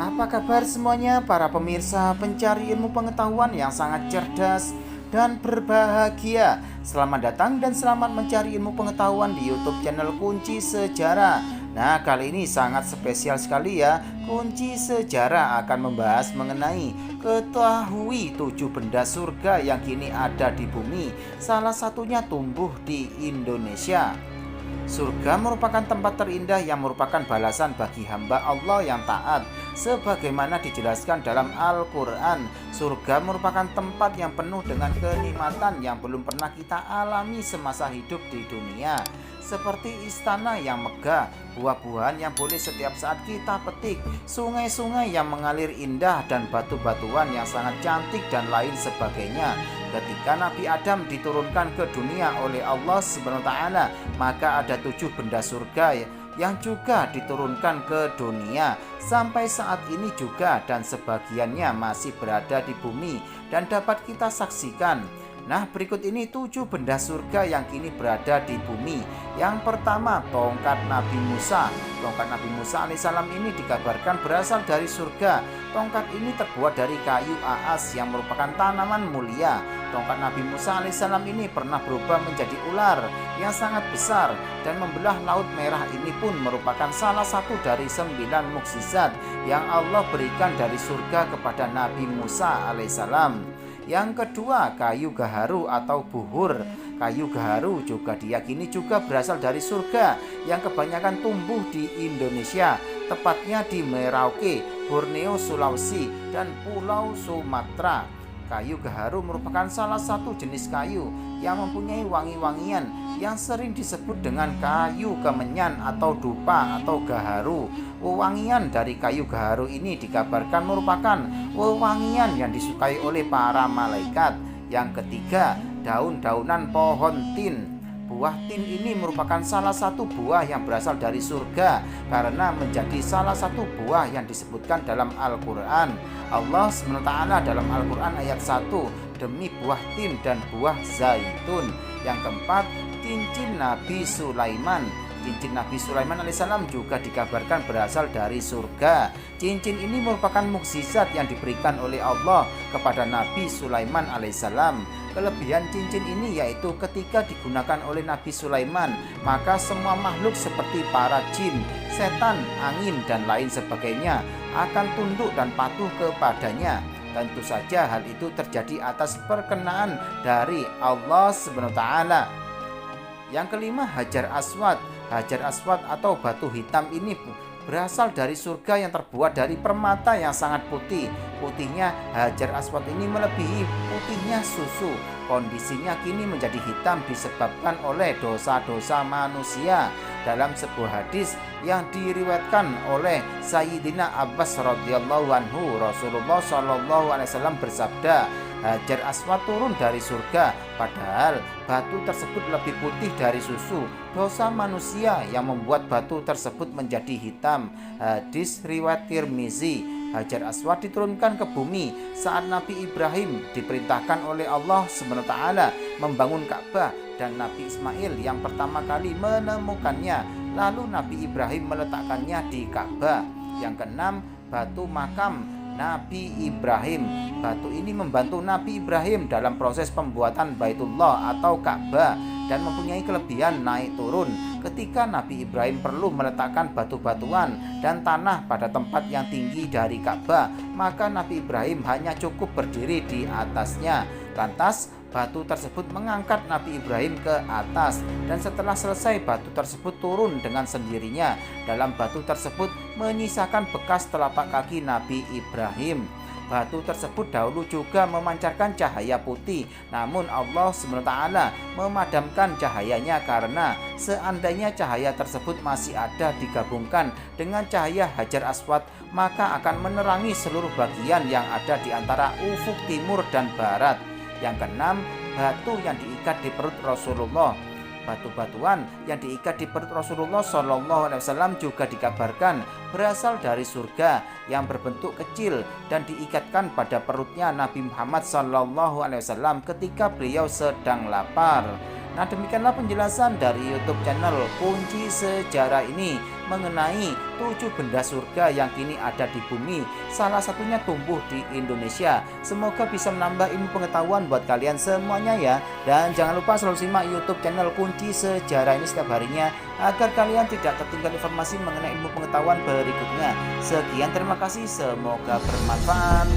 Apa kabar semuanya para pemirsa pencari ilmu pengetahuan yang sangat cerdas dan berbahagia. Selamat datang dan selamat mencari ilmu pengetahuan di YouTube channel Kunci Sejarah. Nah, kali ini sangat spesial sekali ya. Kunci Sejarah akan membahas mengenai ketahui 7 benda surga yang kini ada di bumi. Salah satunya tumbuh di Indonesia. Surga merupakan tempat terindah yang merupakan balasan bagi hamba Allah yang taat. Sebagaimana dijelaskan dalam Al-Quran, surga merupakan tempat yang penuh dengan kenikmatan yang belum pernah kita alami semasa hidup di dunia. Seperti istana yang megah, buah-buahan yang boleh setiap saat kita petik, sungai-sungai yang mengalir indah, dan batu-batuan yang sangat cantik dan lain sebagainya. Ketika Nabi Adam diturunkan ke dunia oleh Allah SWT, maka ada 7 benda surga yang juga diturunkan ke dunia sampai saat ini juga, dan sebagiannya masih berada di bumi dan dapat kita saksikan. Nah, berikut ini 7 benda surga yang kini berada di bumi. Yang pertama, tongkat Nabi Musa. Tongkat Nabi Musa alaihissalam ini dikabarkan berasal dari surga. Tongkat ini terbuat dari kayu aas yang merupakan tanaman mulia. Tongkat Nabi Musa alaihissalam ini pernah berubah menjadi ular yang sangat besar dan membelah Laut Merah. Ini pun merupakan salah satu dari 9 mukjizat yang Allah berikan dari surga kepada Nabi Musa alaihissalam. Yang kedua, kayu gaharu atau buhur. Kayu gaharu juga diyakini juga berasal dari surga yang kebanyakan tumbuh di Indonesia, tepatnya di Merauke, Borneo, Sulawesi, dan Pulau Sumatera. Kayu gaharu merupakan salah satu jenis kayu yang mempunyai wangi-wangian yang sering disebut dengan kayu kemenyan atau dupa atau gaharu. Wewangian dari kayu gaharu ini dikabarkan merupakan wewangian yang disukai oleh para malaikat. Yang ketiga, daun-daunan pohon tin. Buah tin ini merupakan salah satu buah yang berasal dari surga karena menjadi salah satu buah yang disebutkan dalam Al-Quran. Allah SWT dalam Al-Quran ayat 1, demi buah tin dan buah zaitun. Yang keempat, cincin Nabi Sulaiman. Cincin Nabi Sulaiman alaihissalam juga dikabarkan berasal dari surga. Cincin ini merupakan mukjizat yang diberikan oleh Allah kepada Nabi Sulaiman alaihissalam. Kelebihan cincin ini yaitu ketika digunakan oleh Nabi Sulaiman, maka semua makhluk seperti para jin, setan, angin, dan lain sebagainya akan tunduk dan patuh kepadanya. Tentu saja hal itu terjadi atas perkenaan dari Allah SWT. Yang kelima, Hajar Aswad. Hajar Aswad atau batu hitam ini berasal dari surga yang terbuat dari permata yang sangat putih. Putihnya Hajar Aswad ini melebihi putihnya susu. Kondisinya kini menjadi hitam disebabkan oleh dosa-dosa manusia. Dalam sebuah hadis yang diriwayatkan oleh Sayyidina Abbas radhiyallahu anhu, Rasulullah SAW bersabda, Hajar Aswad turun dari surga, padahal batu tersebut lebih putih dari susu. Dosa manusia yang membuat batu tersebut menjadi hitam. Hadis riwayat Tirmizi. Hajar Aswad diturunkan ke bumi saat Nabi Ibrahim diperintahkan oleh Allah SWT membangun Ka'bah, dan Nabi Ismail yang pertama kali menemukannya. Lalu Nabi Ibrahim meletakkannya di Ka'bah. Yang keenam, batu makam Nabi Ibrahim. Batu ini membantu Nabi Ibrahim dalam proses pembuatan Baitullah atau Ka'bah dan mempunyai kelebihan naik turun. Ketika Nabi Ibrahim perlu meletakkan batu-batuan dan tanah pada tempat yang tinggi dari Ka'bah, maka Nabi Ibrahim hanya cukup berdiri di atasnya. Lantas batu tersebut mengangkat Nabi Ibrahim ke atas, dan setelah selesai batu tersebut turun dengan sendirinya. Dalam batu tersebut menyisakan bekas telapak kaki Nabi Ibrahim. Batu tersebut dahulu juga memancarkan cahaya putih, namun Allah SWT memadamkan cahayanya karena seandainya cahaya tersebut masih ada digabungkan dengan cahaya Hajar Aswad, maka akan menerangi seluruh bagian yang ada di antara ufuk timur dan barat. Yang keenam, batu yang diikat di perut Rasulullah. Batu-batuan yang diikat di perut Rasulullah SAW juga dikabarkan berasal dari surga yang berbentuk kecil dan diikatkan pada perutnya Nabi Muhammad SAW ketika beliau sedang lapar. Nah, demikianlah penjelasan dari YouTube channel Kunci Sejarah ini mengenai 7 benda surga yang kini ada di bumi, salah satunya tumbuh di Indonesia. Semoga bisa menambah ilmu pengetahuan buat kalian semuanya ya. Dan jangan lupa selalu simak YouTube channel Kunci Sejarah ini setiap harinya agar kalian tidak tertinggal informasi mengenai ilmu pengetahuan berikutnya. Sekian, terima kasih, semoga bermanfaat.